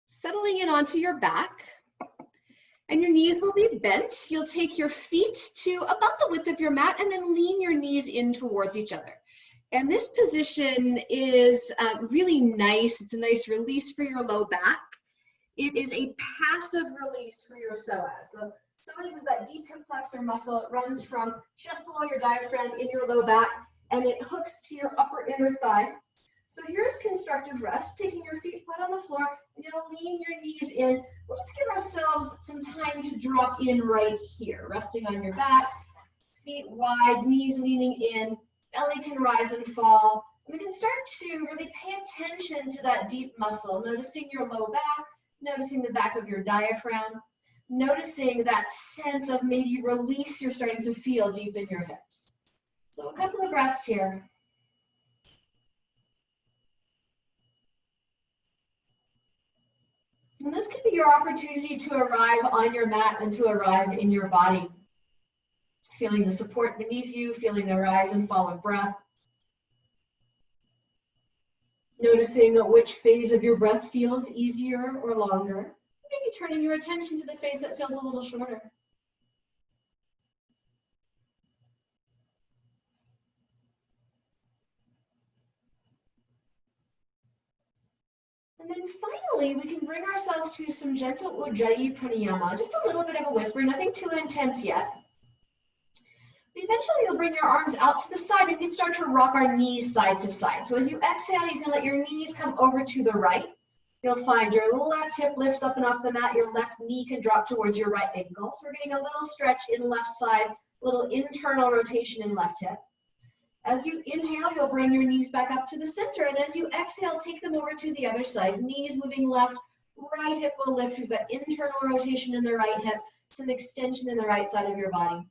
Settling in onto your back, and your knees will be bent. You'll take your feet to about the width of your mat and then lean your knees in towards each other. And this position is really nice. It's a nice release for your low back. It is a passive release for your psoas. So psoas is that deep hip flexor muscle. It runs from just below your diaphragm in your low back, and it hooks to your upper inner thigh. So here's constructive rest, taking your feet flat on the floor, and you'll lean your knees in. We'll just give ourselves some time to drop in right here, resting on your back, feet wide, knees leaning in, belly can rise and fall. And we can start to really pay attention to that deep muscle, noticing your low back, noticing the back of your diaphragm, noticing that sense of maybe release you're starting to feel deep in your hips. So a couple of breaths here. And this could be your opportunity to arrive on your mat and to arrive in your body. Feeling the support beneath you, feeling the rise and fall of breath. Noticing which phase of your breath feels easier or longer. Maybe turning your attention to the phase that feels a little shorter. And then finally, we can bring ourselves to some gentle Ujjayi pranayama, just a little bit of a whisper, nothing too intense yet. Eventually, you'll bring your arms out to the side and you can start to rock our knees side to side. So as you exhale, you can let your knees come over to the right. You'll find your left hip lifts up and off the mat, your left knee can drop towards your right ankle. So we're getting a little stretch in left side, a little internal rotation in left hip. As you inhale, you'll bring your knees back up to the center, and as you exhale, take them over to the other side. Knees moving left, right hip will lift. You've got internal rotation in the right hip, some extension in the right side of your body.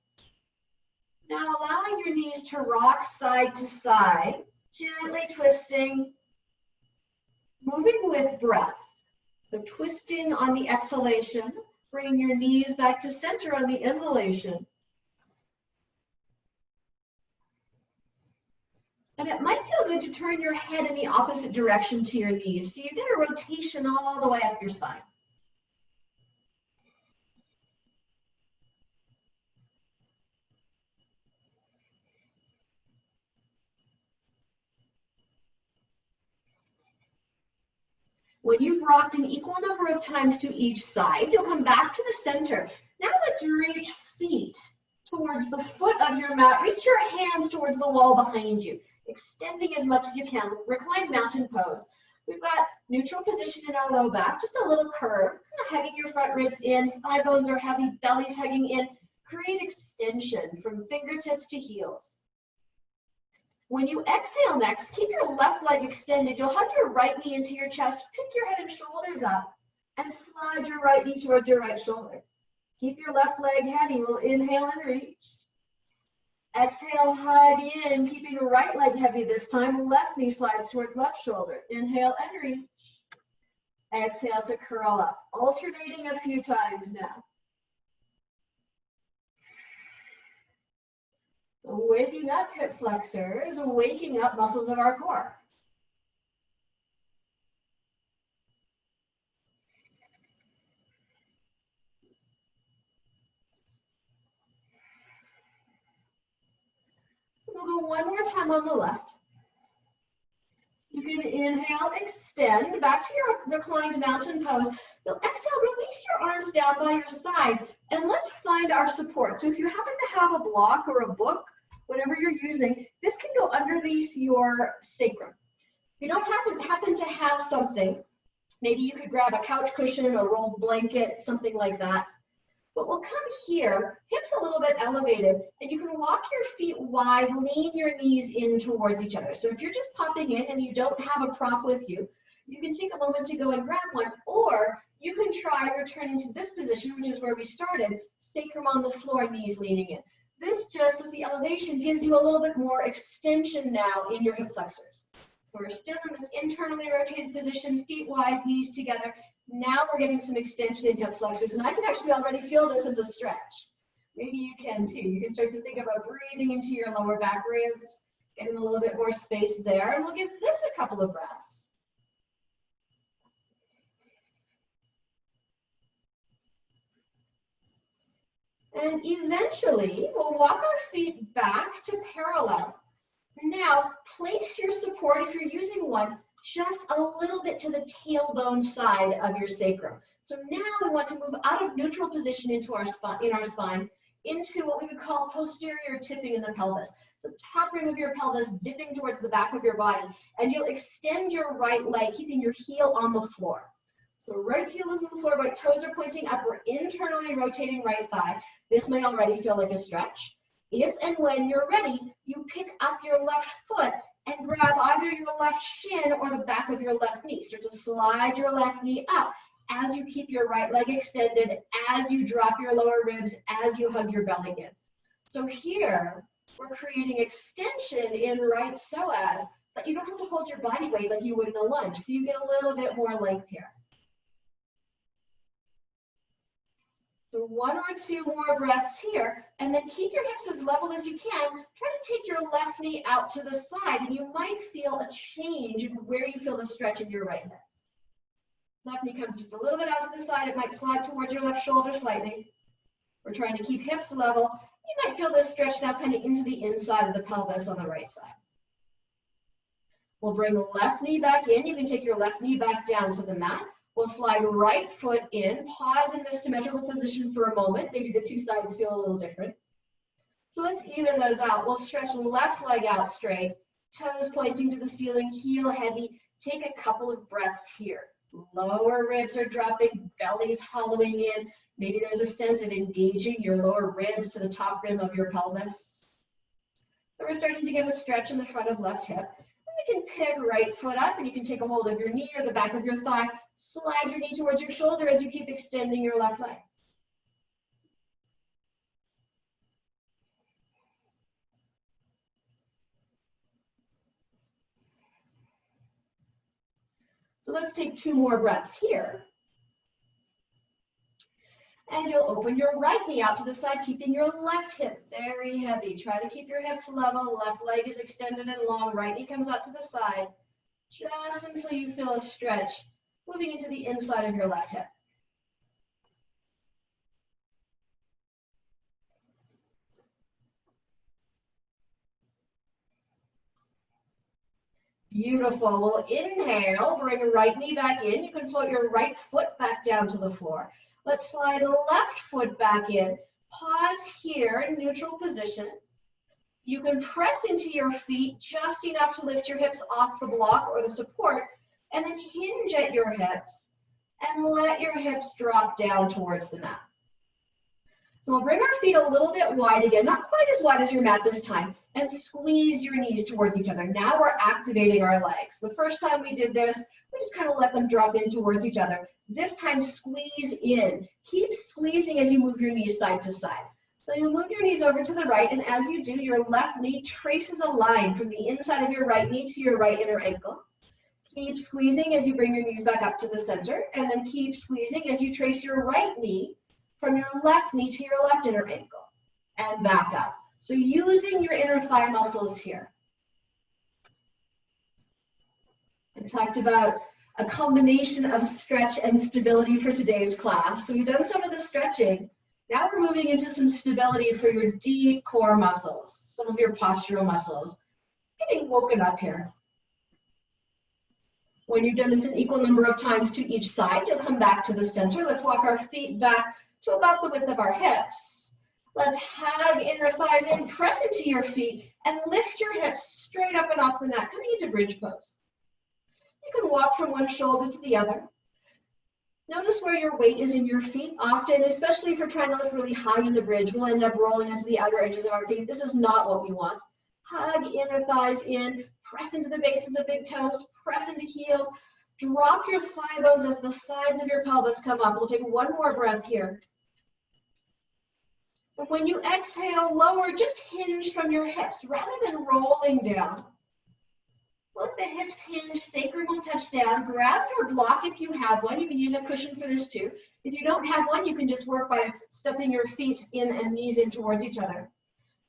Now allowing your knees to rock side to side, gently twisting, moving with breath. So twisting on the exhalation, bring your knees back to center on the inhalation. And it might feel good to turn your head in the opposite direction to your knees. So you get a rotation all the way up your spine. When you've rocked an equal number of times to each side, you'll come back to the center. Now let's reach feet towards the foot of your mat. Reach your hands towards the wall behind you, extending as much as you can. Reclined mountain pose. We've got neutral position in our low back, just a little curve, kind of hugging your front ribs in. Thigh bones are heavy, belly's hugging in. Create extension from fingertips to heels. When you exhale next, keep your left leg extended. You'll hug your right knee into your chest, pick your head and shoulders up, and slide your right knee towards your right shoulder. Keep your left leg heavy. We'll inhale and reach. Exhale, hug in, keeping your right leg heavy this time. Left knee slides towards left shoulder. Inhale and reach. Exhale to curl up. Alternating a few times now. Waking up hip flexors, waking up muscles of our core. We'll go one more time on the left. You can inhale, extend back to your reclined mountain pose. You'll exhale, release your arms down by your sides, and let's find our support. So if you happen to have a block or a book, whatever you're using, this can go underneath your sacrum. If you don't happen to have something, maybe you could grab a couch cushion or rolled blanket, something like that. But we'll come here, hips a little bit elevated, and you can walk your feet wide, lean your knees in towards each other. So if you're just popping in and you don't have a prop with you, you can take a moment to go and grab one, or you can try returning to this position, which is where we started, sacrum on the floor, knees leaning in. This just with the elevation gives you a little bit more extension now in your hip flexors. We're still in this internally rotated position, feet wide, knees together. Now we're getting some extension in hip flexors, and I can actually already feel this as a stretch. Maybe you can too. You can start to think about breathing into your lower back ribs, getting a little bit more space there, and we'll give this a couple of breaths. And eventually, we'll walk our feet back to parallel. Now, place your support, if you're using one, just a little bit to the tailbone side of your sacrum. So now we want to move out of neutral position into our spine, into what we would call posterior tipping in the pelvis. So top rim of your pelvis dipping towards the back of your body, and you'll extend your right leg, keeping your heel on the floor. So right heel is on the floor, right toes are pointing up. We're internally rotating right thigh. This may already feel like a stretch. If and when you're ready, you pick up your left foot and grab either your left shin or the back of your left knee. Start to slide your left knee up as you keep your right leg extended, as you drop your lower ribs, as you hug your belly in. So here, we're creating extension in right psoas, but you don't have to hold your body weight like you would in a lunge. So you get a little bit more length here. So one or two more breaths here, and then keep your hips as level as you can. Try to take your left knee out to the side, and you might feel a change in where you feel the stretch in your right hip. Left knee comes just a little bit out to the side. It might slide towards your left shoulder slightly. We're trying to keep hips level. You might feel this stretch now kind of into the inside of the pelvis on the right side. We'll bring the left knee back in. You can take your left knee back down to the mat. We'll slide right foot in, pause in this symmetrical position for a moment. Maybe the two sides feel a little different. So let's even those out. We'll stretch left leg out straight, toes pointing to the ceiling, heel heavy. Take a couple of breaths here. Lower ribs are dropping, belly's hollowing in. Maybe there's a sense of engaging your lower ribs to the top rim of your pelvis. So we're starting to get a stretch in the front of left hip. You can pick right foot up, and you can take a hold of your knee or the back of your thigh. Slide your knee towards your shoulder as you keep extending your left leg. So let's take two more breaths here. And you'll open your right knee out to the side, keeping your left hip very heavy. Try to keep your hips level. Left leg is extended and long. Right knee comes out to the side, just until you feel a stretch, moving into the inside of your left hip. Beautiful. We'll inhale, bring a right knee back in. You can float your right foot back down to the floor. Let's slide the left foot back in. Pause here in neutral position. You can press into your feet just enough to lift your hips off the block or the support, and then hinge at your hips and let your hips drop down towards the mat. So we'll bring our feet a little bit wide again, not quite as wide as your mat this time, and squeeze your knees towards each other. Now we're activating our legs. The first time we did this, we just kind of let them drop in towards each other. This time, squeeze in. Keep squeezing as you move your knees side to side. So you'll move your knees over to the right, and as you do, your left knee traces a line from the inside of your right knee to your right inner ankle. Keep squeezing as you bring your knees back up to the center, and then keep squeezing as you trace your right knee from your left knee to your left inner ankle, and back up. So using your inner thigh muscles here. I talked about a combination of stretch and stability for today's class. So we've done some of the stretching. Now we're moving into some stability for your deep core muscles, some of your postural muscles. Getting woken up here. When you've done this an equal number of times to each side, you'll come back to the center. Let's walk our feet back to about the width of our hips. Let's hug inner thighs in, press into your feet, and lift your hips straight up and off the mat, coming into bridge pose. You can walk from one shoulder to the other. Notice where your weight is in your feet. Often, especially if you're trying to lift really high in the bridge, we'll end up rolling into the outer edges of our feet. This is not what we want. Hug inner thighs in, press into the bases of big toes, press into heels. Drop your thigh bones as the sides of your pelvis come up. We'll take one more breath here. And when you exhale, lower, just hinge from your hips rather than rolling down. Let the hips hinge, sacrum will touch down. Grab your block if you have one. You can use a cushion for this too. If you don't have one, you can just work by stepping your feet in and knees in towards each other.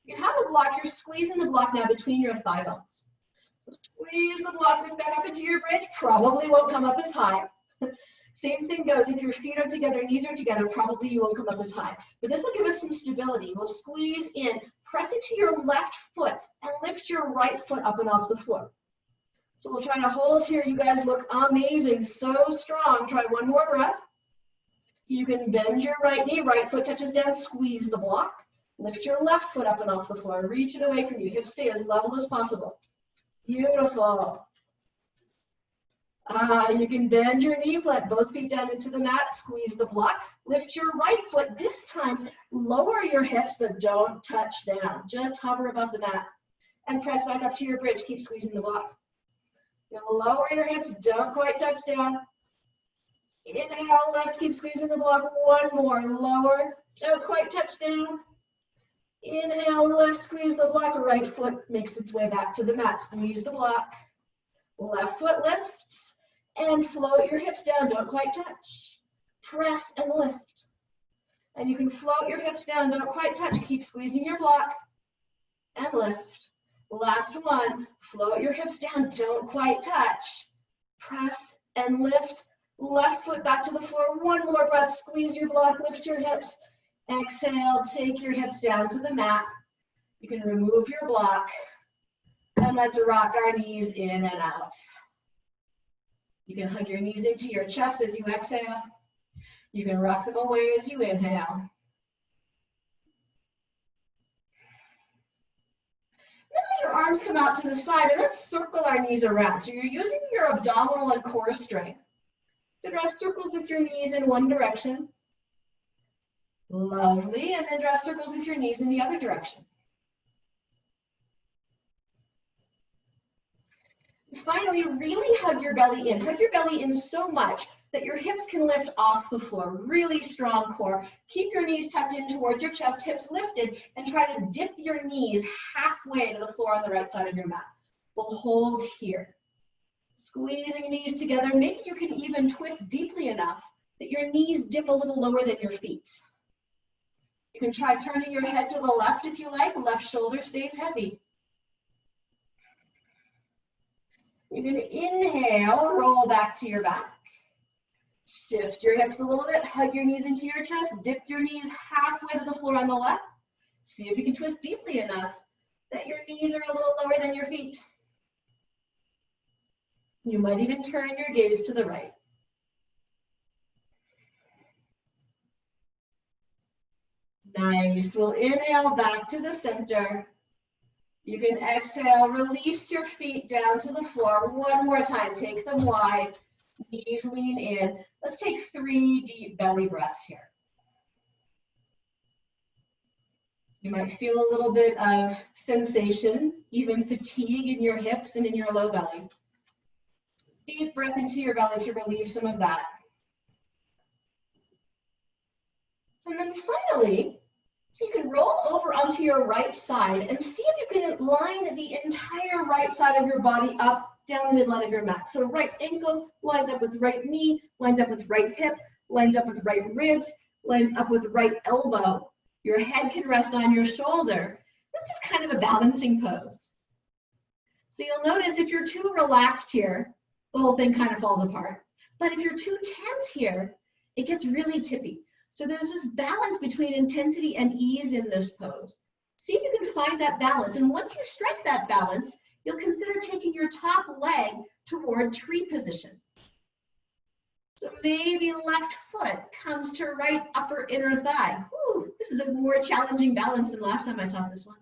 If you have a block, you're squeezing the block now between your thigh bones. So squeeze the block, lift back up into your bridge. Probably won't come up as high. Same thing goes, if your feet are together, knees are together, probably you won't come up as high. But this will give us some stability. We'll squeeze in, press into your left foot, and lift your right foot up and off the floor. So we'll try to hold here. You guys look amazing, so strong. Try one more breath. You can bend your right knee, right foot touches down, squeeze the block. Lift your left foot up and off the floor, reach it away from you. Hips stay as level as possible. Beautiful. You can bend your knee, let both feet down into the mat, squeeze the block. Lift your right foot. This time, lower your hips, but don't touch down. Just hover above the mat. And press back up to your bridge. Keep squeezing the block. Now lower your hips, don't quite touch down. Inhale, left, keep squeezing the block. One more, lower, don't quite touch down. Inhale, left, squeeze the block. Right foot makes its way back to the mat. Squeeze the block. Left foot lifts and float your hips down. Don't quite touch. Press and lift. And you can float your hips down. Don't quite touch. Keep squeezing your block and lift. Last one. Float your hips down. Don't quite touch. Press and lift. Left foot back to the floor. One more breath. Squeeze your block. Lift your hips. Exhale. Take your hips down to the mat. You can remove your block. And let's rock our knees in and out. You can hug your knees into your chest as you exhale. You can rock them away as you inhale. Then let your arms come out to the side and let's circle our knees around. So you're using your abdominal and core strength to draw circles with your knees in one direction. Lovely. And then draw circles with your knees in the other direction. Finally, really hug your belly in. Hug your belly in so much that your hips can lift off the floor. Really strong core. Keep your knees tucked in towards your chest, hips lifted, and try to dip your knees halfway to the floor on the right side of your mat. We'll hold here. Squeezing knees together. Maybe you can even twist deeply enough that your knees dip a little lower than your feet. You can try turning your head to the left if you like. Left shoulder stays heavy. You can inhale, roll back to your back. Shift your hips a little bit, hug your knees into your chest, dip your knees halfway to the floor on the left. See if you can twist deeply enough that your knees are a little lower than your feet. You might even turn your gaze to the right. Nice. We'll inhale back to the center. You can exhale, release your feet down to the floor. One more time, take them wide, knees lean in. Let's take 3 deep belly breaths here. You might feel a little bit of sensation, even fatigue in your hips and in your low belly. Deep breath into your belly to relieve some of that. And then finally, so you can roll over onto your right side and see if you can line the entire right side of your body up down the midline of your mat. So right ankle lines up with right knee, lines up with right hip, lines up with right ribs, lines up with right elbow. Your head can rest on your shoulder. This is kind of a balancing pose. So you'll notice if you're too relaxed here, the whole thing kind of falls apart. But if you're too tense here, it gets really tippy. So there's this balance between intensity and ease in this pose. See if you can find that balance. And once you strike that balance, you'll consider taking your top leg toward tree position. So maybe left foot comes to right upper inner thigh. Whew, this is a more challenging balance than last time I taught this one.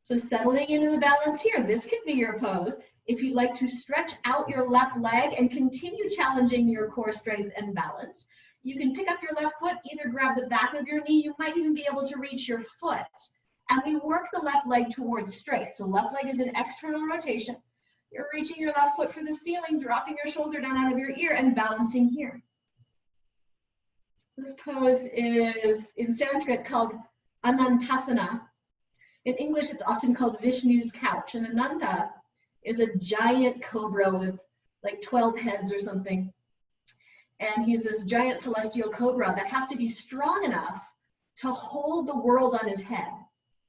So settling into the balance here, this could be your pose. If you'd like to stretch out your left leg and continue challenging your core strength and balance, you can pick up your left foot, either grab the back of your knee, you might even be able to reach your foot. And we work the left leg towards straight. So left leg is an external rotation. You're reaching your left foot for the ceiling, dropping your shoulder down out of your ear and balancing here. This pose is in Sanskrit called Anantasana. In English, it's often called Vishnu's couch. And Ananta is a giant cobra with like 12 heads or something. And he's this giant celestial cobra that has to be strong enough to hold the world on his head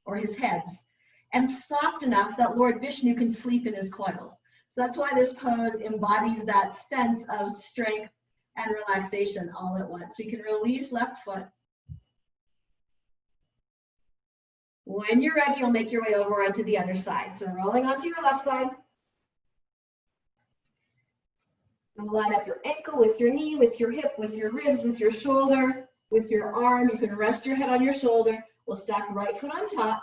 or his heads, and soft enough that Lord Vishnu can sleep in his coils. So that's why this pose embodies that sense of strength and relaxation all at once. So you can release left foot. When you're ready, you'll make your way over onto the other side. So rolling onto your left side. And line up your ankle with your knee, with your hip, with your ribs, with your shoulder, with your arm. You can rest your head on your shoulder. We'll stack right foot on top.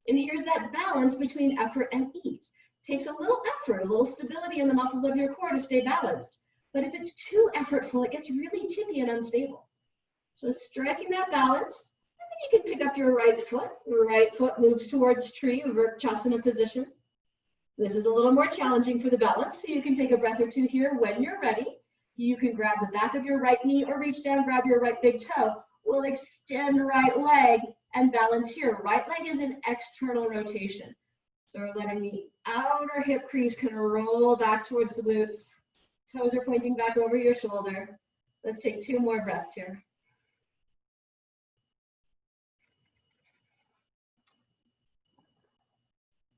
And here's that balance between effort and ease. It takes a little effort, a little stability in the muscles of your core to stay balanced. But if it's too effortful, it gets really tippy and unstable. So striking that balance, and then you can pick up your right foot. Your right foot moves towards tree, Vrksasana position. This is a little more challenging for the balance, so you can take a breath or two here when you're ready. You can grab the back of your right knee or reach down, grab your right big toe. We'll extend right leg and balance here. Right leg is in external rotation. So we're letting the outer hip crease kind of roll back towards the glutes. Toes are pointing back over your shoulder. Let's take 2 more breaths here.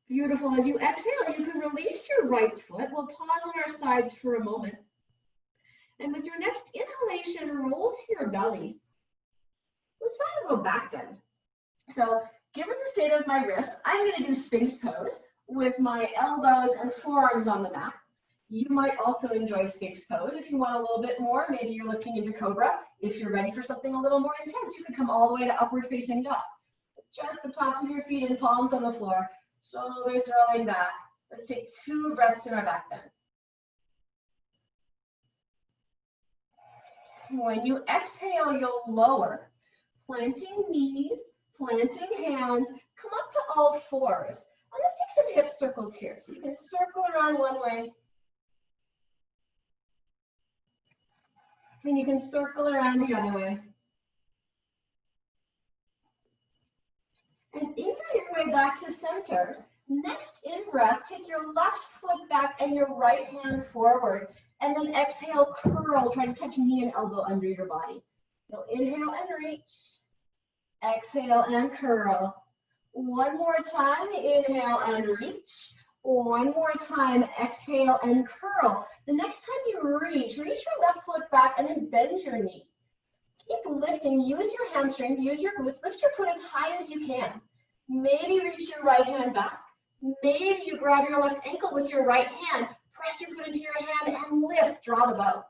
Beautiful. As you exhale, you can release your right foot. We'll pause on our sides for a moment. And with your next inhalation, roll to your belly. Let's find a little back bend. So given the state of my wrist, I'm going to do Sphinx pose with my elbows and forearms on the mat. You might also enjoy Sphinx pose. If you want a little bit more, maybe you're lifting into Cobra. If you're ready for something a little more intense, you can come all the way to upward facing dog. Just the tops of your feet and palms on the floor. Shoulders rolling back. Let's take 2 breaths in our back bend. When you exhale, you'll lower. Planting knees, planting hands. Come up to all fours. Let's take some hip circles here. So you can circle around one way. And you can circle around the other way. And inhale your way back to center. Next in-breath, take your left foot back and your right hand forward. And then exhale, curl. Try to touch knee and elbow under your body. So inhale and reach. Exhale and curl. One more time, inhale and reach. One more time, exhale and curl. The next time you reach your left foot back and then bend your knee. Keep lifting, use your hamstrings, use your glutes, lift your foot as high as you can. Maybe reach your right hand back. Maybe you grab your left ankle with your right hand, press your foot into your hand and lift, draw the bow.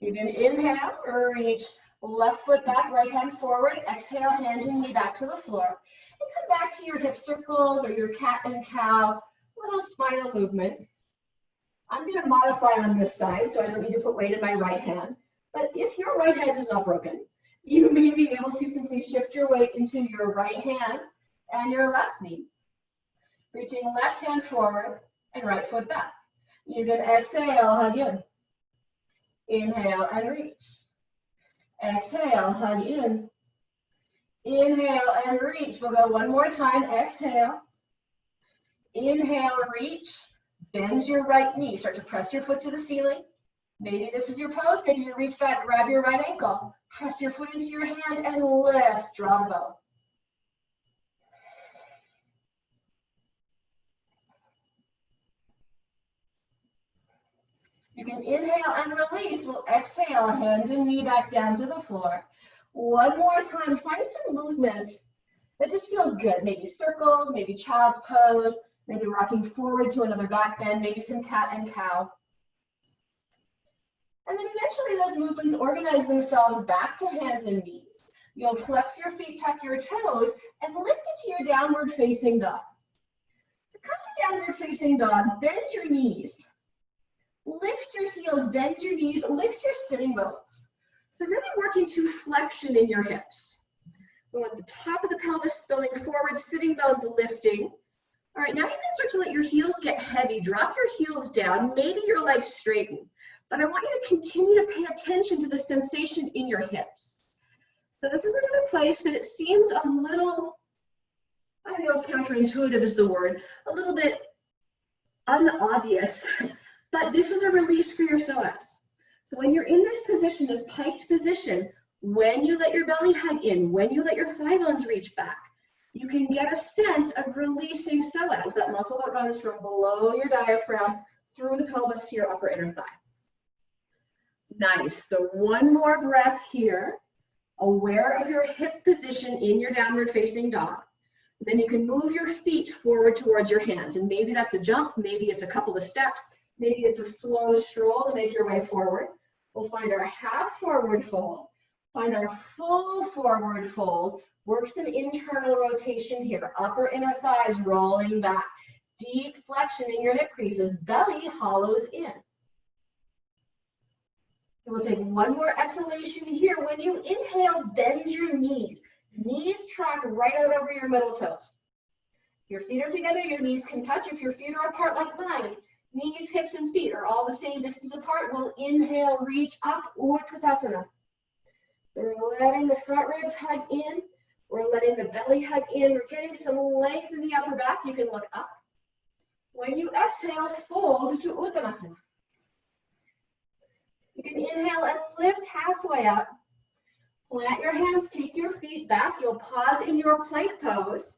You can inhale, reach, left foot back, right hand forward, exhale, hand and knee back to the floor. And come back to your hip circles or your cat and cow, little spinal movement. I'm going to modify on this side, so I don't need to put weight in my right hand. But if your right hand is not broken, you may be able to simply shift your weight into your right hand and your left knee. Reaching left hand forward and right foot back. You can exhale, hug in. Inhale and reach. Exhale, hug in. Inhale and reach. We'll go one more time. Exhale. Inhale, reach. Bend your right knee. Start to press your foot to the ceiling. Maybe this is your pose. Maybe you reach back, grab your right ankle. Press your foot into your hand and lift. Draw the bow. You can inhale and release. We'll exhale, hand and knee back down to the floor. One more time. Find some movement that just feels good. Maybe circles, maybe child's pose, maybe rocking forward to another back bend, maybe some cat and cow. And then eventually those movements organize themselves back to hands and knees. You'll flex your feet, tuck your toes, and lift into your downward facing dog. To come to downward facing dog, bend your knees. Lift your heels, bend your knees, lift your sitting bones. So really working to flexion in your hips. We want the top of the pelvis spilling forward, sitting bones lifting. All right, now you can start to let your heels get heavy. Drop your heels down, maybe your legs straighten. But I want you to continue to pay attention to the sensation in your hips. So this is another place that it seems a little, I don't know if counterintuitive is the word, a little bit unobvious. But this is a release for your psoas. So when you're in this position, this piked position, when you let your belly hug in, when you let your thigh bones reach back, You can get a sense of releasing psoas, that muscle that runs from below your diaphragm through the pelvis to your upper inner thigh. Nice. So one more breath here, aware of your hip position in your downward facing dog. Then you can move your feet forward towards your hands, and maybe that's a jump, maybe it's a couple of steps, maybe it's a slow stroll to make your way forward. We'll find our half forward fold, find our full forward fold, work some internal rotation here, upper inner thighs rolling back, deep flexion in your hip creases, belly hollows in. And we'll take one more exhalation here. When you inhale, bend your knees. Knees track right out over your middle toes. Your feet are together, your knees can touch. If your feet are apart like mine, knees, hips, and feet are all the same distance apart. We'll inhale, reach up, Utkatasana. We're letting the front ribs hug in. We're letting the belly hug in. We're getting some length in the upper back. You can look up. When you exhale, fold to Uttanasana. You can inhale and lift halfway up. Plant your hands, take your feet back. You'll pause in your plank pose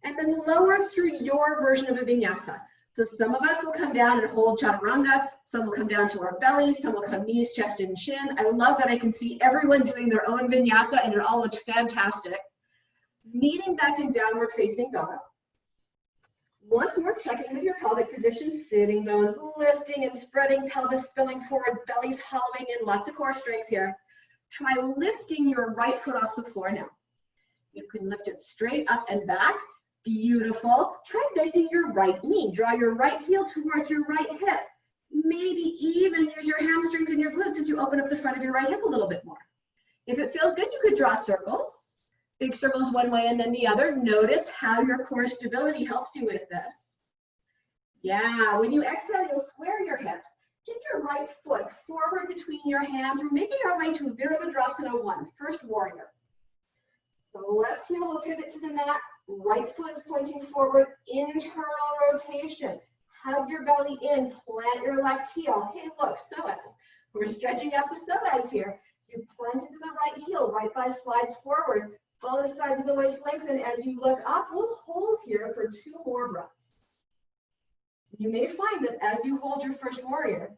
and then lower through your version of a vinyasa. So some of us will come down and hold chaturanga, some will come down to our bellies, some will come knees, chest, and chin. I love that I can see everyone doing their own vinyasa and it all looks fantastic. Meeting back in downward facing dog. Once more, checking with your pelvic position, sitting bones lifting and spreading, pelvis spilling forward, belly's hollowing in, lots of core strength here. Try lifting your right foot off the floor now. You can lift it straight up and back. Beautiful. Try bending your right knee. Draw your right heel towards your right hip. Maybe even use your hamstrings and your glutes as you open up the front of your right hip a little bit more. If it feels good, you could draw circles. Big circles one way and then the other. Notice how your core stability helps you with this. Yeah, when you exhale, you'll square your hips. Take your right foot forward between your hands. We're making our way to Virabhadrasana 1, first warrior. The left heel will pivot to the mat. Right foot is pointing forward. Internal rotation. Hug your belly in. Plant your left heel. Hey, look, psoas. We're stretching out the psoas here. You plant into the right heel. Right thigh slides forward. Both sides of the waist lengthen. As you look up, we'll hold here for 2 more breaths. You may find that as you hold your first warrior,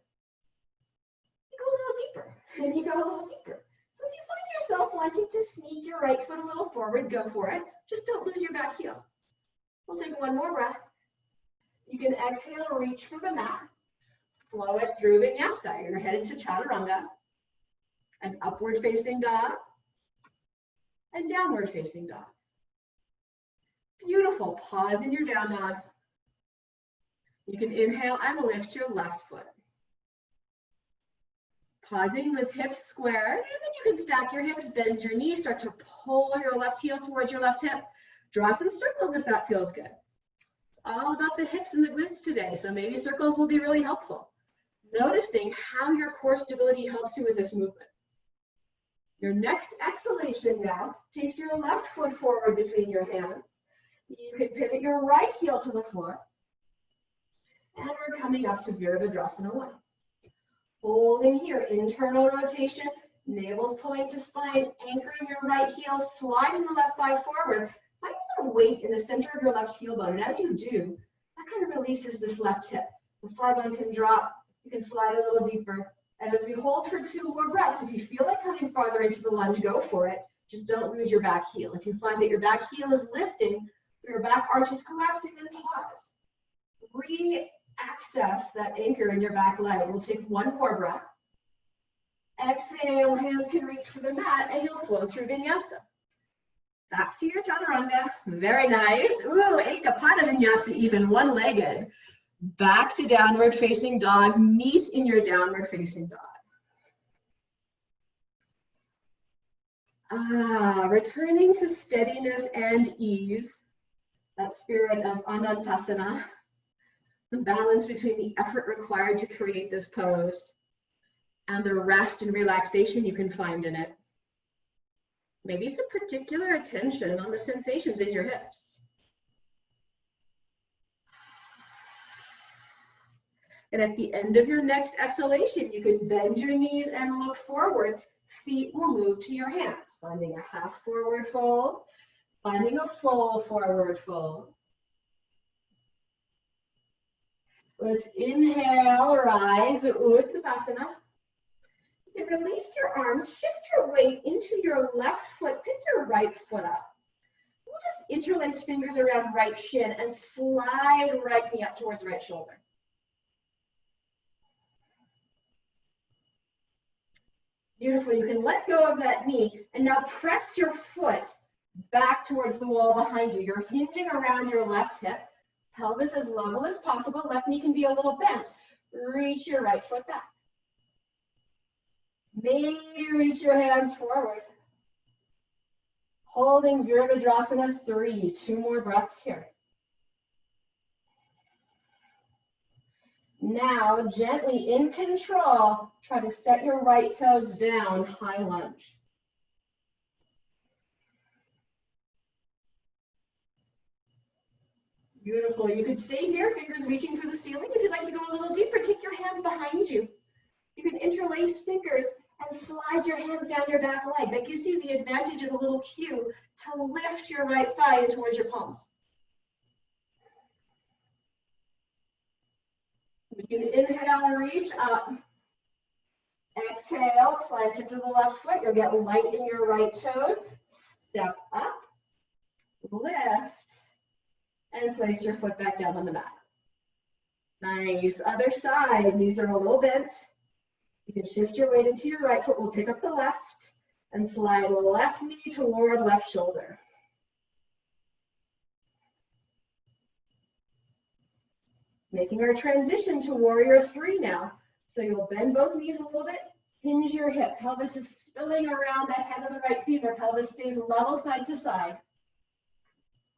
you go a little deeper, and you go a little deeper. So if you find yourself wanting to sneak your right foot a little forward, go for it. Just don't lose your back heel. We'll take one more breath. You can exhale, reach for the mat. Flow it through Vinyasa. You're headed to Chaturanga, an upward facing dog, and downward facing dog. Beautiful. Pause in your down dog. You can inhale and lift your left foot. Pausing with hips squared, and then you can stack your hips, bend your knees, start to pull your left heel towards your left hip. Draw some circles if that feels good. It's all about the hips and the glutes today, so maybe circles will be really helpful. Noticing how your core stability helps you with this movement. Your next exhalation now takes your left foot forward between your hands. You can pivot your right heel to the floor. And we're coming up to Virabhadrasana 1. Holding here, internal rotation, navel's pulling to spine, anchoring your right heel, sliding the left thigh forward. Find some weight in the center of your left heel bone, and as you do, that kind of releases this left hip. The thigh bone can drop, you can slide a little deeper. And as we hold for 2 more breaths, if you feel like coming farther into the lunge, go for it. Just don't lose your back heel. If you find that your back heel is lifting, or your back arch is collapsing, then pause. Re-access that anchor in your back leg. We'll take 1 more breath. Exhale, hands can reach for the mat, and you'll flow through Vinyasa. Back to your Chaturanga. Very nice. Ooh, Ekapada Vinyasa, even one-legged. Back to downward facing dog. Meet in your downward facing dog. Returning to steadiness and ease. That spirit of Anantasana. The balance between the effort required to create this pose and the rest and relaxation you can find in it. Maybe some particular attention on the sensations in your hips. And at the end of your next exhalation, you can bend your knees and look forward. Feet will move to your hands, finding a half forward fold. Finding a full forward fold. Let's inhale, rise, Uttanasana. And release your arms, shift your weight into your left foot, pick your right foot up. We'll just interlace fingers around right shin and slide right knee up towards right shoulder. Beautiful, you can let go of that knee and now press your foot back towards the wall behind you. You're hinging around your left hip, pelvis as level as possible, left knee can be a little bent. Reach your right foot back. Maybe reach your hands forward. Holding Virabhadrasana 3, 2 more breaths here. Now, gently in control, try to set your right toes down, high lunge. Beautiful. You could stay here, fingers reaching for the ceiling. If you'd like to go a little deeper, take your hands behind you. You can interlace fingers and slide your hands down your back leg. That gives you the advantage of a little cue to lift your right thigh towards your palms. You can inhale, reach up. Exhale, plant into the left foot. You'll get light in your right toes. Step up, lift, and place your foot back down on the mat. Nice. Other side. Knees are a little bent. You can shift your weight into your right foot. We'll pick up the left and slide left knee toward left shoulder. Making our transition to warrior 3 now. So you'll bend both knees a little bit, hinge your hip. Pelvis is spilling around the head of the right femur. Pelvis stays level side to side.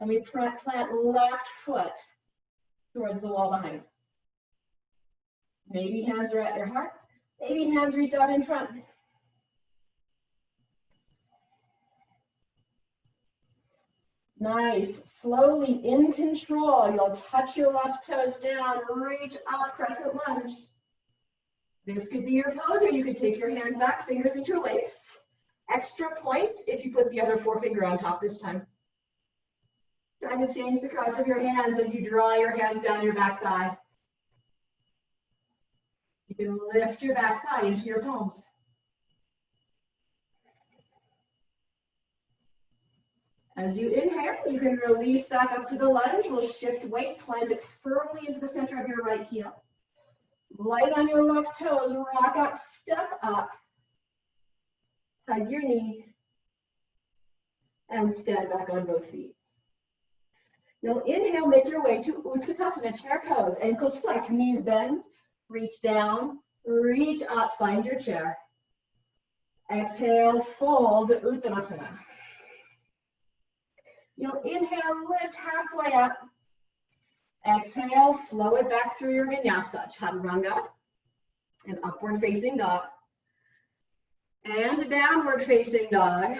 And we plant left foot towards the wall behind. Maybe hands are at your heart. Maybe hands reach out in front. Nice. Slowly, in control, you'll touch your left toes down, reach up, crescent lunge. This could be your pose, or you could take your hands back, fingers interlaced. Extra point if you put the other forefinger on top this time. Trying to change the cross of your hands as you draw your hands down your back thigh. You can lift your back thigh into your palms. As you inhale, you can release back up to the lunge. We'll shift weight, plant it firmly into the center of your right heel. Light on your left toes, rock up, step up. Hug your knee. And stand back on both feet. Now inhale, make your way to Uttanasana, chair pose. Ankles flex, knees bend. Reach down, reach up, find your chair. Exhale, fold, Uttanasana. You'll inhale, lift halfway up. Exhale, flow it back through your Vinyasa, Chaturanga, and upward facing dog. And downward facing dog.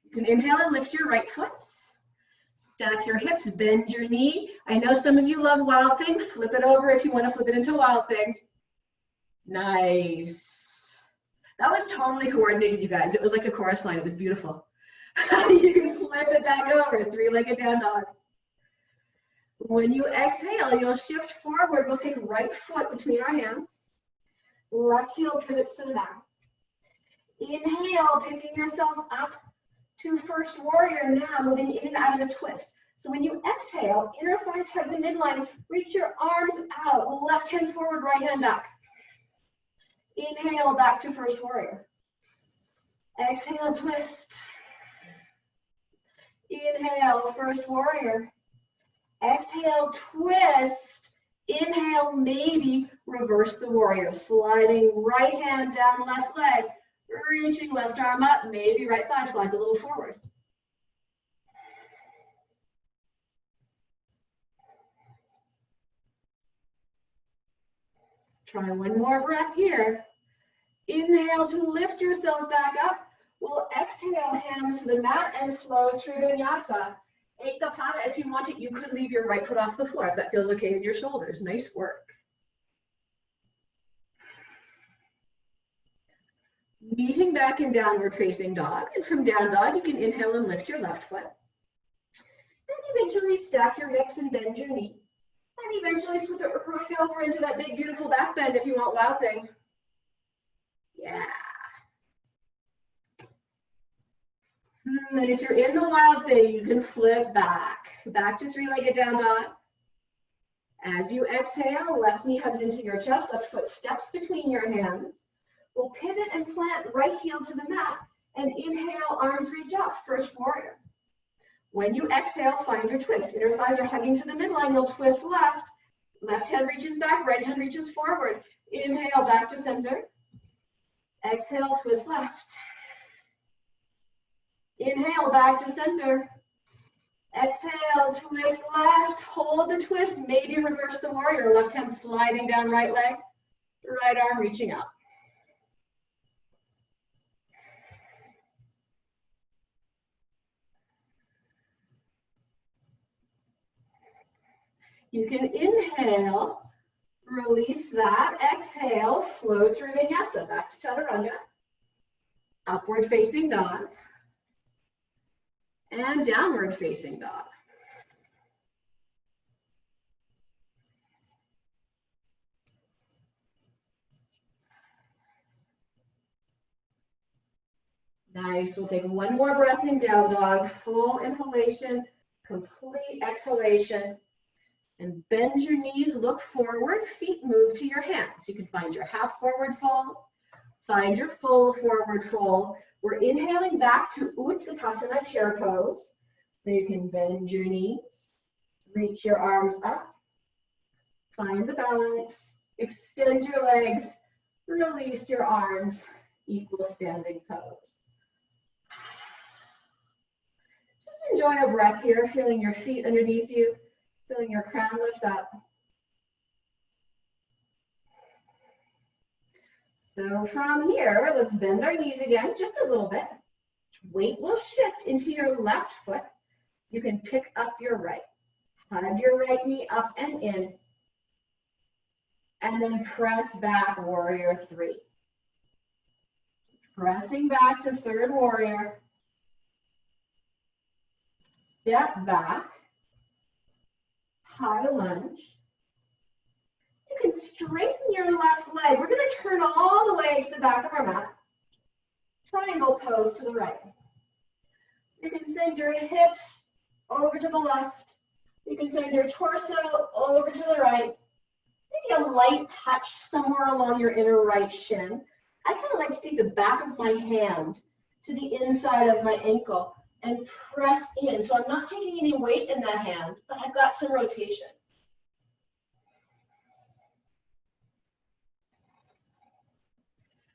You can inhale and lift your right foot. Stack your hips, bend your knee. I know some of you love Wild Thing. Flip it over if you want to flip it into Wild Thing. Nice. That was totally coordinated, you guys. It was like a chorus line. It was beautiful. You can flip it back over, 3-legged down dog. When you exhale, you'll shift forward. We'll take right foot between our hands. Left heel pivots to the back. Inhale, picking yourself up to first warrior now, moving in and out of a twist. So when you exhale, inner thighs hug the midline, reach your arms out, left hand forward, right hand back. Inhale, back to first warrior. Exhale, twist. Inhale, first warrior. Exhale, twist. Inhale, maybe reverse the warrior. Sliding right hand down, left leg. Reaching left arm up, maybe right thigh slides a little forward. Try one more breath here. Inhale to lift yourself back up. We'll exhale, hands to the mat and flow through Vinyasa. Ekapada, if you want it, you could leave your right foot off the floor if that feels okay in your shoulders. Nice work. Easing back in downward facing dog. And from down dog, you can inhale and lift your left foot. And eventually stack your hips and bend your knee. And eventually flip it right over into that big, beautiful back bend if you want wild thing. Yeah. And if you're in the wild thing, you can flip back to three-legged down dog. As you exhale, left knee hugs into your chest, left foot steps between your hands. We'll pivot and plant right heel to the mat, and inhale, arms reach up, first warrior. When you exhale, find your twist. Inner thighs are hugging to the midline, you'll twist left. Left hand reaches back, right hand reaches forward. Inhale, back to center. Exhale, twist left. Inhale, back to center. Exhale, twist left. Hold the twist. Maybe reverse the warrior. Left hand sliding down right leg. Right arm reaching up. You can inhale, release that. Exhale, flow through Vinyasa. Back to Chaturanga. Upward facing dog. And downward facing dog. Nice. We'll take one more breath in down dog. Full inhalation, complete exhalation. And bend your knees, look forward, feet move to your hands. You can find your half forward fold, find your full forward fold. We're inhaling back to Uttanasana chair pose. So you can bend your knees, reach your arms up, find the balance, extend your legs, release your arms, equal standing pose. Just enjoy a breath here, feeling your feet underneath you, feeling your crown lift up. So from here, let's bend our knees again, just a little bit. Weight will shift into your left foot. You can pick up your right. Hug your right knee up and in. And then press back, warrior three. Pressing back to third warrior. Step back. High lunge. You can straighten your left leg. We're going to turn all the way to the back of our mat. Triangle pose to the right. You can send your hips over to the left. You can send your torso over to the right. Maybe a light touch somewhere along your inner right shin. I kind of like to take the back of my hand to the inside of my ankle and press in. So I'm not taking any weight in that hand, but I've got some rotation.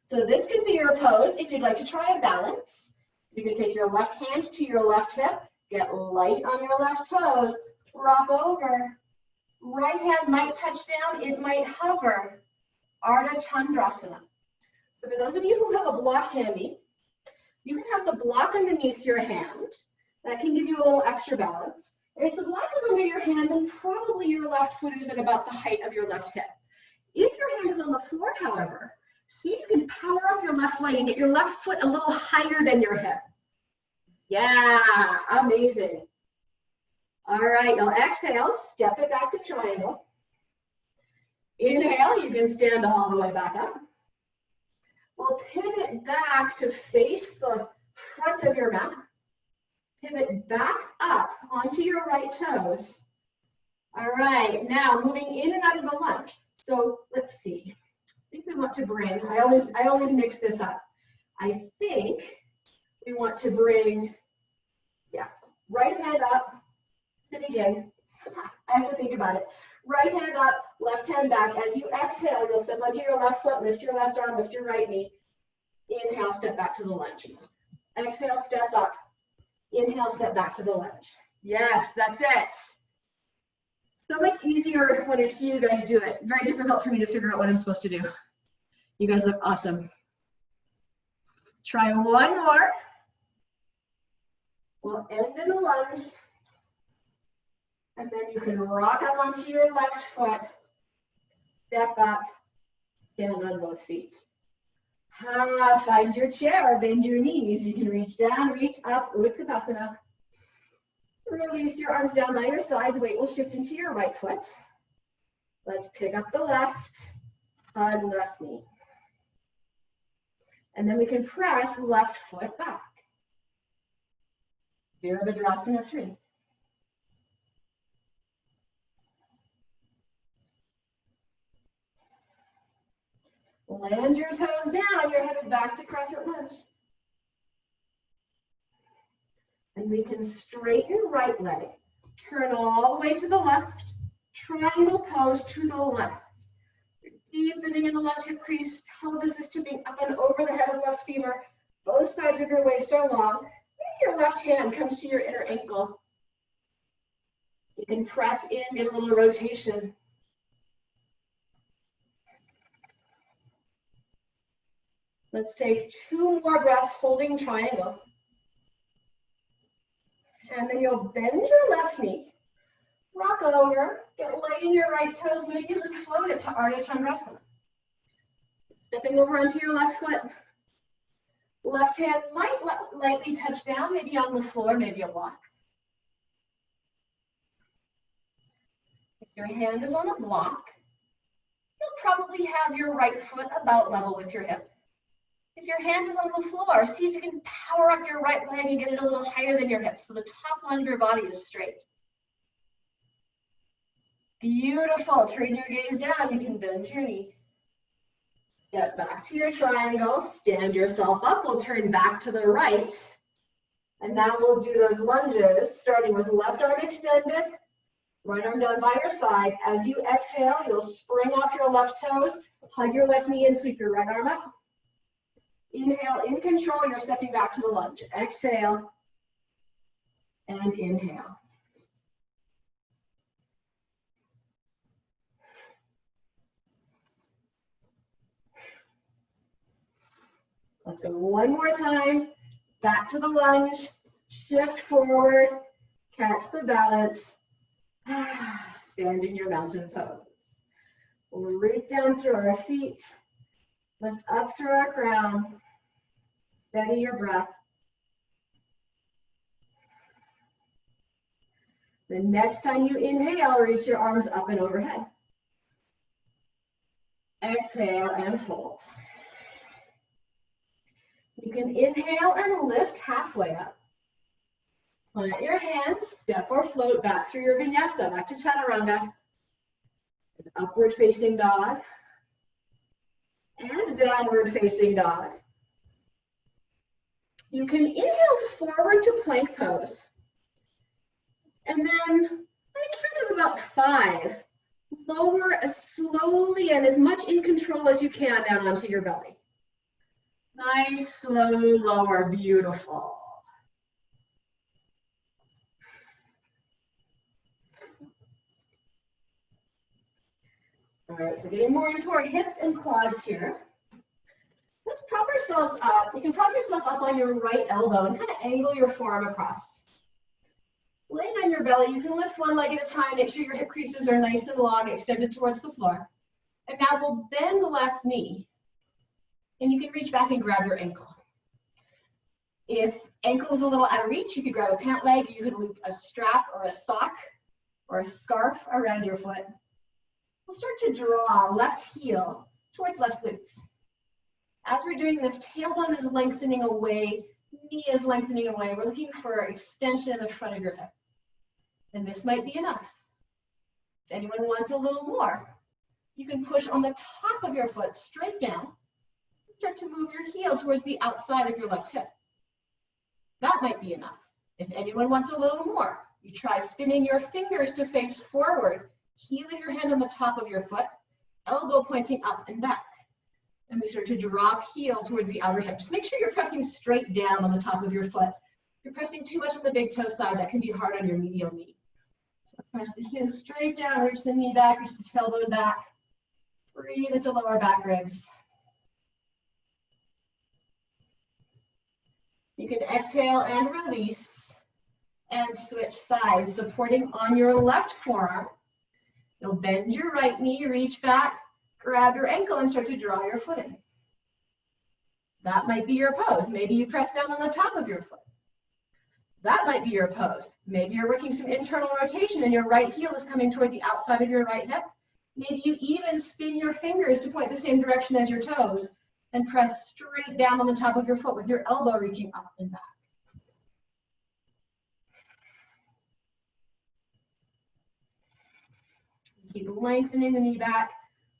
So this can be your pose if you'd like to try a balance. You can take your left hand to your left hip, get light on your left toes, rock over. Right hand might touch down, it might hover. Ardha Chandrasana. So for those of you who have a block handy, you can have the block underneath your hand. That can give you a little extra balance. And if the block is under your hand, then probably your left foot is at about the height of your left hip. If your hand is on the floor, however, see if you can power up your left leg and get your left foot a little higher than your hip. Yeah, amazing. All right, now exhale, step it back to triangle. Inhale, you can stand all the way back up. We'll pivot back to face the front of your mat. Pivot back up onto your right toes. All right, now moving in and out of the lunge. So let's see. I think we want to bring, I always mix this up. I think we want to bring, yeah, right hand up to begin. I have to think about it. Right hand up, left hand back. As you exhale, you'll step onto your left foot, lift your left arm, lift your right knee. Inhale, step back to the lunge. Exhale, step up. Inhale, step back to the lunge. Yes, that's it. So much easier when I see you guys do it. Very difficult for me to figure out what I'm supposed to do. You guys look awesome. Try one more. We'll end in a lunge. And then you can rock up onto your left foot. Step up. Stand on both feet. Find your chair, bend your knees. You can reach down, reach up, Utkatasana. Release your arms down by your sides. Weight will shift into your right foot. Let's pick up the left, hug left knee. And then we can press left foot back. Virabhadrasana 3. Land your toes down, you're headed back to Crescent Lunge. And we can straighten right leg, turn all the way to the left, triangle pose to the left. Deepening in the left hip crease, pelvis is tipping up and over the head of left femur. Both sides of your waist are long. Maybe your left hand comes to your inner ankle. You can press in, get a little rotation. Let's take 2 more breaths holding triangle. And then you'll bend your left knee, rock over, get light in your right toes, maybe even float it to Ardha Chandrasana. Stepping over onto your left foot. Left hand might lightly touch down, maybe on the floor, maybe a block. If your hand is on a block, you'll probably have your right foot about level with your hip. If your hand is on the floor, see if you can power up your right leg and get it a little higher than your hips so the top line of your body is straight. Beautiful. Turn your gaze down. You can bend your knee. Step back to your triangle. Stand yourself up. We'll turn back to the right. And now we'll do those lunges, starting with left arm extended, right arm down by your side. As you exhale, you'll spring off your left toes, hug your left knee and sweep your right arm up. Inhale, in control, you're stepping back to the lunge. Exhale and inhale. Let's go one more time. Back to the lunge, shift forward, catch the balance. Stand in your mountain pose. We'll root down through our feet, lift up through our crown. Steady your breath. The next time you inhale, reach your arms up and overhead. Exhale and fold. You can inhale and lift halfway up. Plant your hands, step or float back through your vinyasa, back to chaturanga. An upward facing dog. And downward facing dog. You can inhale forward to plank pose. And then, on a count of about 5, lower as slowly and as much in control as you can down onto your belly. Nice, slow, lower, beautiful. All right, so getting more into our hips and quads here. Let's prop ourselves up. You can prop yourself up on your right elbow and kind of angle your forearm across. Laying on your belly, you can lift one leg at a time. Make sure your hip creases are nice and long, extended towards the floor. And now we'll bend the left knee. And you can reach back and grab your ankle. If ankle is a little out of reach, you could grab a pant leg. You could loop a strap or a sock or a scarf around your foot. We'll start to draw left heel towards left glutes. As we're doing this, tailbone is lengthening away, knee is lengthening away. We're looking for extension in the front of your hip. And this might be enough. If anyone wants a little more, you can push on the top of your foot straight down. Start to move your heel towards the outside of your left hip. That might be enough. If anyone wants a little more, you try spinning your fingers to face forward, heel of your hand on the top of your foot, elbow pointing up and back. And we start to drop heel towards the outer hip. Just make sure you're pressing straight down on the top of your foot. If you're pressing too much on the big toe side, that can be hard on your medial knee. So press the heel straight down, reach the knee back, reach the tailbone back. Breathe into lower back ribs. You can exhale and release and switch sides, supporting on your left forearm. You'll bend your right knee, reach back, grab your ankle and start to draw your foot in. That might be your pose. Maybe you press down on the top of your foot. That might be your pose. Maybe you're working some internal rotation and your right heel is coming toward the outside of your right hip. Maybe you even spin your fingers to point the same direction as your toes and press straight down on the top of your foot with your elbow reaching up and back. Keep lengthening the knee back,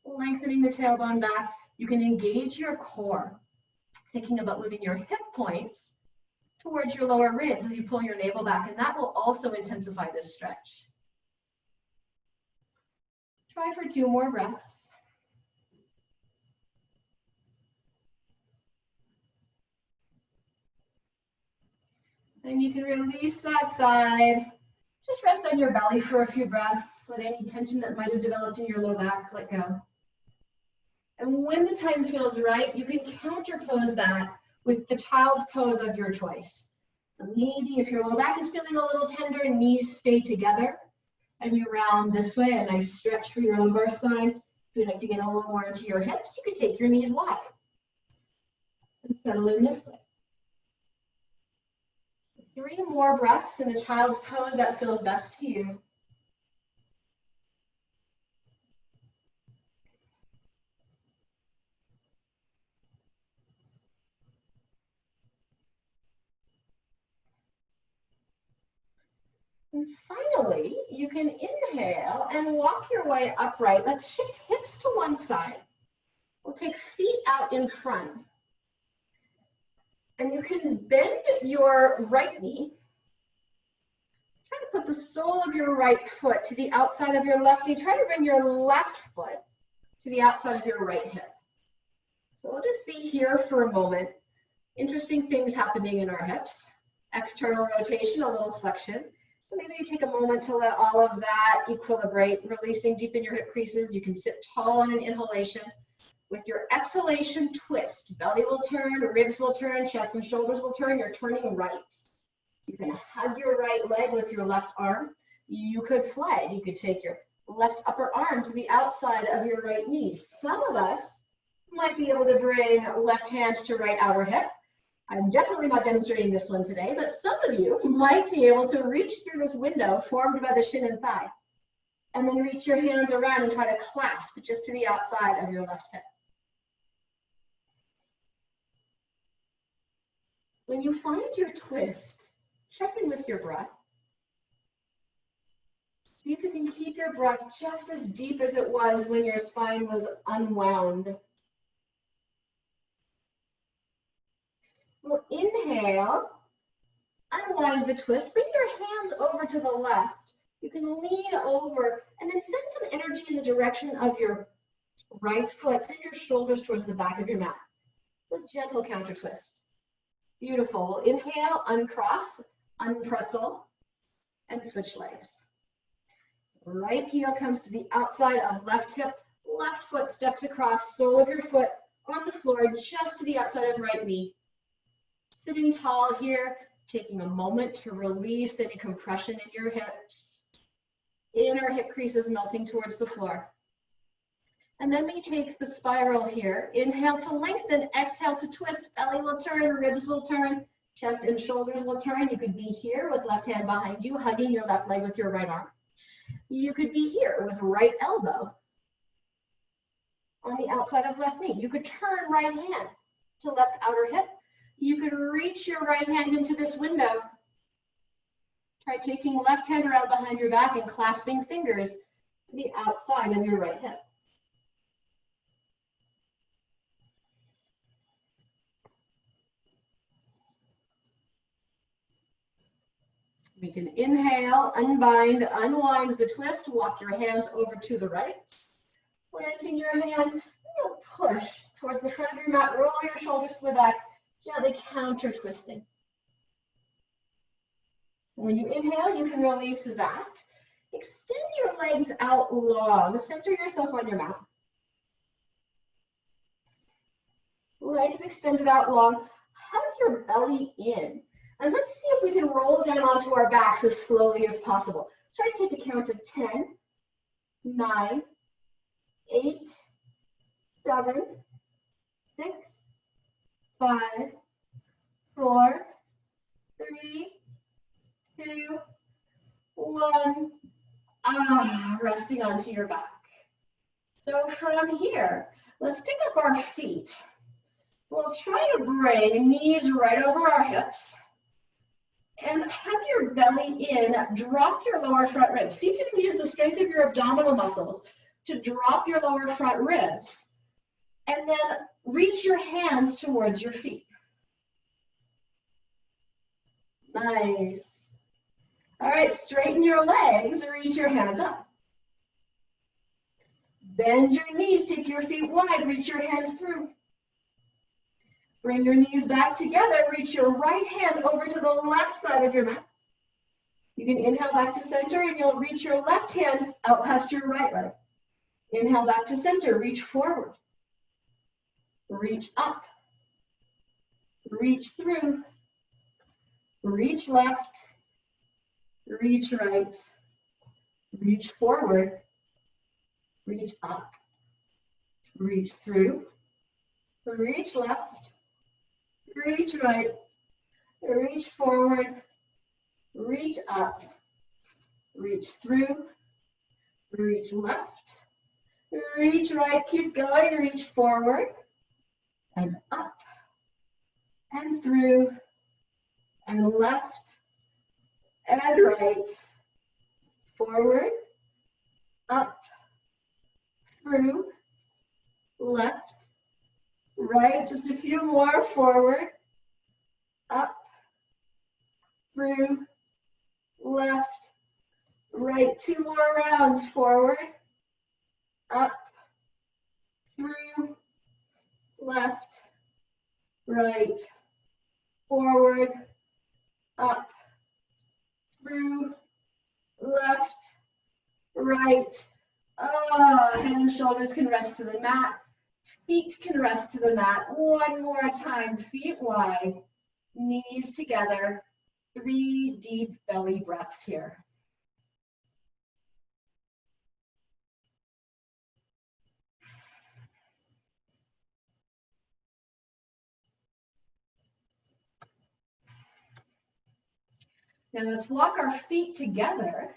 lengthening the tailbone back. You can engage your core, thinking about moving your hip points towards your lower ribs as you pull your navel back, and that will also intensify this stretch. Try for 2 more breaths. And you can release that side. Just rest on your belly for a few breaths. Let any tension that might have developed in your low back let go. And when the time feels right, you can counterpose that with the child's pose of your choice. Maybe if your low back is feeling a little tender, knees stay together, and you round this way, a nice stretch for your lumbar spine. If you'd like to get a little more into your hips, you could take your knees wide and settle in this way. 3 more breaths in the child's pose that feels best to you. And finally, you can inhale and walk your way upright. Let's shift hips to one side. We'll take feet out in front. And you can bend your right knee. Try to put the sole of your right foot to the outside of your left knee. Try to bring your left foot to the outside of your right hip. So we'll just be here for a moment. Interesting things happening in our hips. External rotation, a little flexion. So maybe you take a moment to let all of that equilibrate, releasing deep in your hip creases. You can sit tall on an inhalation. With your exhalation, twist. Belly will turn, ribs will turn, chest and shoulders will turn. You're turning right. You can hug your right leg with your left arm. You could flag. You could take your left upper arm to the outside of your right knee. Some of us might be able to bring left hand to right outer hip. I'm definitely not demonstrating this one today, but some of you might be able to reach through this window formed by the shin and thigh, and then reach your hands around and try to clasp just to the outside of your left hip. When you find your twist, check in with your breath. See if you can keep your breath just as deep as it was when your spine was unwound. We'll inhale, unwind the twist, bring your hands over to the left. You can lean over and then send some energy in the direction of your right foot. Send your shoulders towards the back of your mat. A gentle counter twist. Beautiful. We'll inhale, uncross, unpretzel, and switch legs. Right heel comes to the outside of left hip. Left foot steps across, sole of your foot on the floor, just to the outside of right knee. Sitting tall here, taking a moment to release any compression in your hips. Inner hip creases melting towards the floor. And then we take the spiral here. Inhale to lengthen, exhale to twist. Belly will turn, ribs will turn, chest and shoulders will turn. You could be here with left hand behind you, hugging your left leg with your right arm. You could be here with right elbow on the outside of left knee. You could turn right hand to left outer hip. You could reach your right hand into this window. Try taking left hand around behind your back and clasping fingers to the outside of your right hip. We can inhale, unbind, unwind the twist, walk your hands over to the right. Planting your hands, push towards the front of your mat, roll your shoulders to the back, gently counter twisting. When you inhale, you can release that. Extend your legs out long. Center yourself on your mat. Legs extended out long. Hug your belly in. And let's see if we can roll down onto our backs as slowly as possible. Try to take a count of 10, 9, 8, 7, 6, 5, 4, 3, 2, 1. Resting onto your back. So from here, let's pick up our feet. We'll try to bring knees right over our hips and hug your belly in, drop your lower front ribs. See if you can use the strength of your abdominal muscles to drop your lower front ribs, and then reach your hands towards your feet. Nice. All right, straighten your legs, reach your hands up. Bend your knees, take your feet wide, reach your hands through. Bring your knees back together, reach your right hand over to the left side of your mat. You can inhale back to center and you'll reach your left hand out past your right leg. Inhale back to center, reach forward. Reach up. Reach through. Reach left. Reach right. Reach forward. Reach up. Reach through. Reach left. Reach right. Reach forward. Reach up. Reach through. Reach left. Reach right. Keep going. Reach forward. And up. And through. And left. And right. Forward. Up. Through. Left. Right. Just a few more. Forward. Up. Through. Left. Right. 2 more rounds. Forward. Up. Through. Left. Right. Forward. Up. Through. Left. Right. Head and shoulders can rest to the mat. Feet can rest to the mat. One more time. Feet wide. Knees together. 3 deep belly breaths here. Now let's walk our feet together.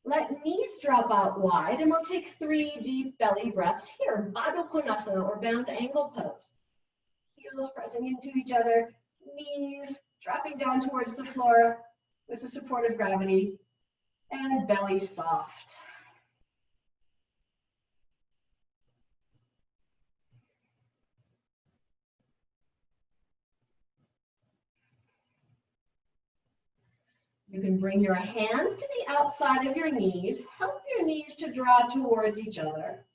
Let knees drop out wide, and we'll take 3 deep belly breaths here. Baddha Konasana, or bound angle pose. Heels pressing into each other, knees dropping down towards the floor with the support of gravity, and belly soft. You can bring your hands to the outside of your knees. Help your knees to draw towards each other.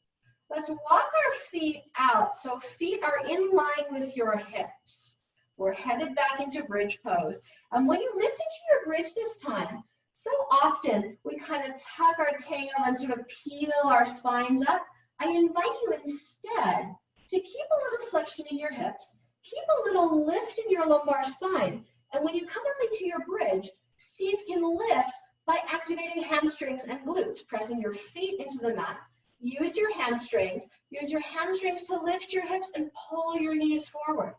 Let's walk our feet out so feet are in line with your hips. We're headed back into bridge pose. And when you lift into your bridge this time, so often we kind of tug our tail and sort of peel our spines up. I invite you instead to keep a little flexion in your hips, keep a little lift in your lumbar spine. And when you come up into your bridge, see if you can lift by activating hamstrings and glutes, pressing your feet into the mat. Use your hamstrings to lift your hips and pull your knees forward.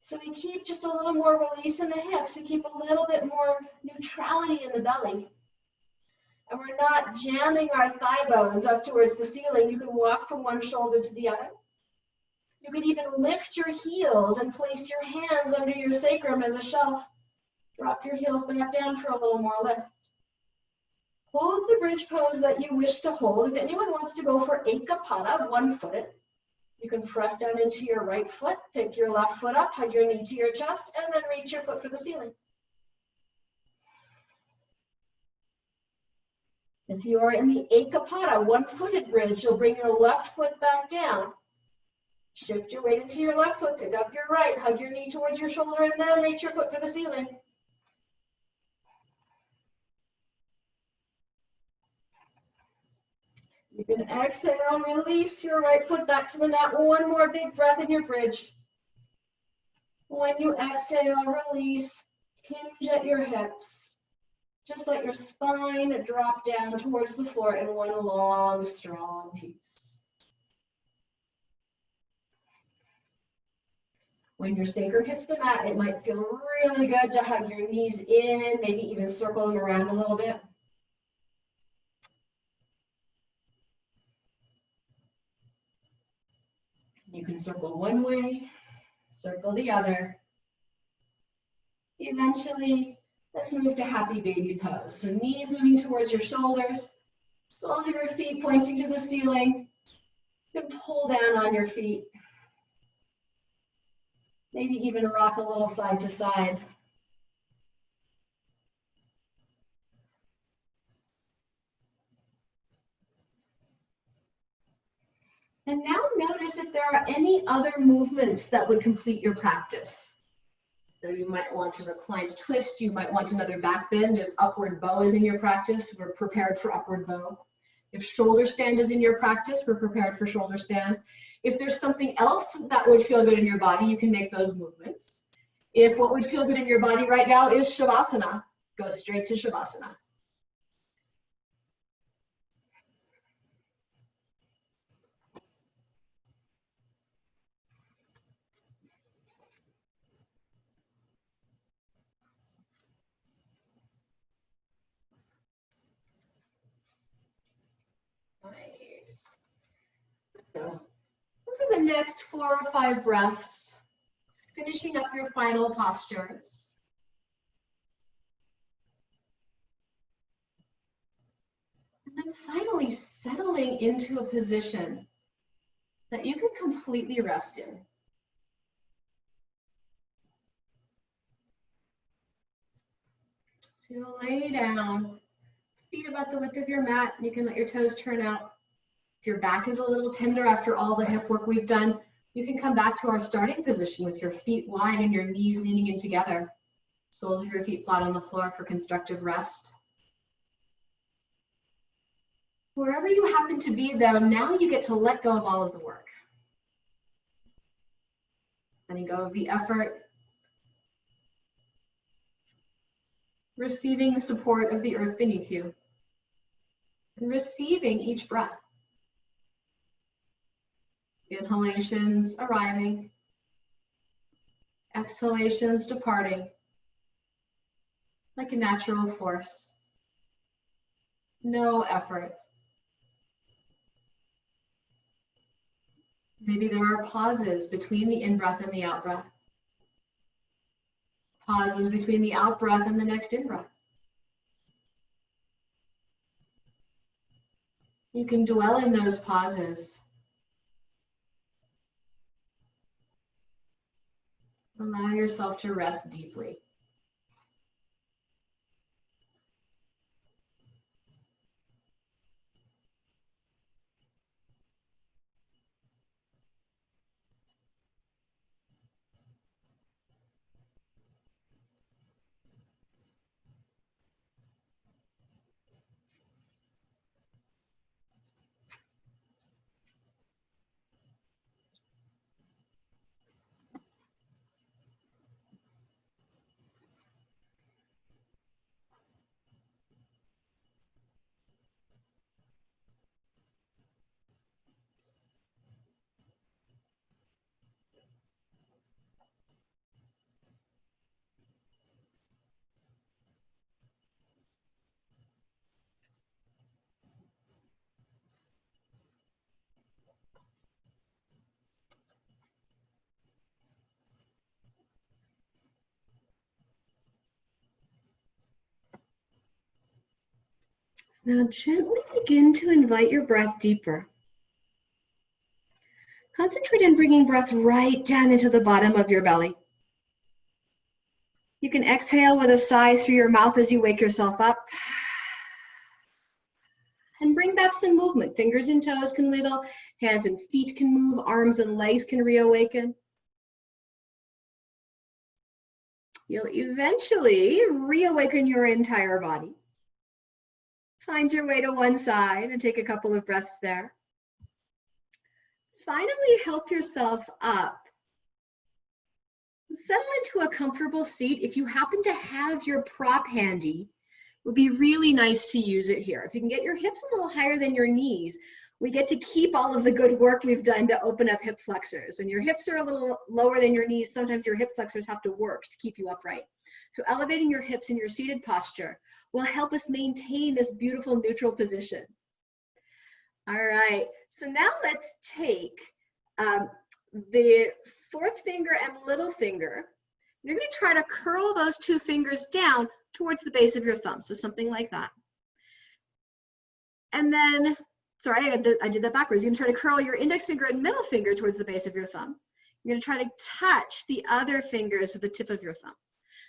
So we keep just a little more release in the hips. We keep a little bit more neutrality in the belly. And we're not jamming our thigh bones up towards the ceiling. You can walk from one shoulder to the other. You can even lift your heels and place your hands under your sacrum as a shelf. Drop your heels back down for a little more lift. Hold the bridge pose that you wish to hold. If anyone wants to go for Ekapada, one-footed, you can press down into your right foot, pick your left foot up, hug your knee to your chest, and then reach your foot for the ceiling. If you are in the Ekapada, one-footed bridge, you'll bring your left foot back down. Shift your weight into your left foot, pick up your right, hug your knee towards your shoulder, and then reach your foot for the ceiling. You can exhale, release your right foot back to the mat. One more big breath in your bridge. When you exhale, release, hinge at your hips. Just let your spine drop down towards the floor in one long, strong piece. When your sacrum hits the mat, it might feel really good to hug your knees in, maybe even circle them around a little bit. You can circle one way, circle the other. Eventually, let's move to happy baby pose. So knees moving towards your shoulders, soles of your feet pointing to the ceiling. You can pull down on your feet. Maybe even rock a little side to side. And now notice if there are any other movements that would complete your practice. So you might want a reclined twist, you might want another back bend. If upward bow is in your practice, we're prepared for upward bow. If shoulder stand is in your practice, we're prepared for shoulder stand. If there's something else that would feel good in your body, you can make those movements. If what would feel good in your body right now is Shavasana, go straight to Shavasana. Nice. So for the next 4 or 5 breaths, finishing up your final postures. And then finally settling into a position that you can completely rest in. So you'll lay down, feet about the width of your mat, and you can let your toes turn out. If your back is a little tender after all the hip work we've done, you can come back to our starting position with your feet wide and your knees leaning in together. Soles of your feet flat on the floor for constructive rest. Wherever you happen to be though, now you get to let go of all of the work. Letting go of the effort. Receiving the support of the earth beneath you. And receiving each breath. Inhalations arriving. Exhalations departing. Like a natural force. No effort. Maybe there are pauses between the in-breath and the out-breath. Pauses between the out-breath and the next in-breath. You can dwell in those pauses. Allow yourself to rest deeply. Now gently begin to invite your breath deeper. Concentrate on bringing breath right down into the bottom of your belly. You can exhale with a sigh through your mouth as you wake yourself up. And bring back some movement. Fingers and toes can wiggle, hands and feet can move, arms and legs can reawaken. You'll eventually reawaken your entire body. Find your way to one side and take a couple of breaths there. Finally, help yourself up. Settle into a comfortable seat. If you happen to have your prop handy, it would be really nice to use it here. If you can get your hips a little higher than your knees, We get to keep all of the good work we've done to open up hip flexors. When your hips are a little lower than your knees, sometimes your hip flexors have to work to keep you upright. So elevating your hips in your seated posture will help us maintain this beautiful neutral position. All right, so now let's take the fourth finger and little finger. You're going to try to curl those two fingers down towards the base of your thumb, so something like that. And then, sorry, I did that backwards. You're going to try to curl your index finger and middle finger towards the base of your thumb. You're going to try to touch the other fingers with the tip of your thumb.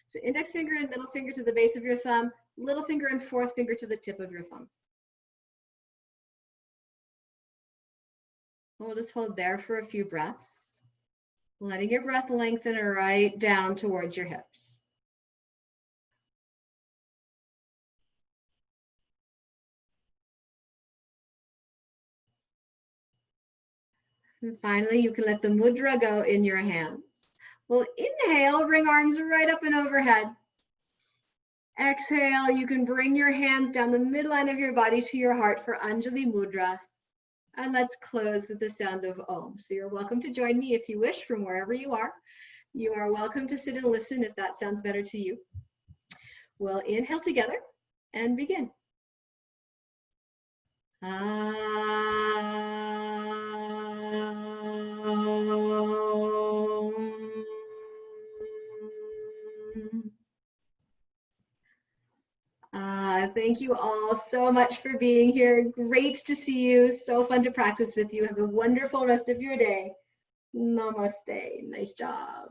So index finger and middle finger to the base of your thumb, little finger and fourth finger to the tip of your thumb. We'll just hold there for a few breaths, letting your breath lengthen right down towards your hips. And finally, you can let the mudra go in your hands. We'll inhale, bring arms right up and overhead. Exhale, you can bring your hands down the midline of your body to your heart for Anjali Mudra. And let's close with the sound of Om. So you're welcome to join me if you wish from wherever you are. You are welcome to sit and listen if that sounds better to you. We'll inhale together and begin. Thank you all so much for being here. Great to see you. So fun to practice with you. Have a wonderful rest of your day. Namaste. Nice job.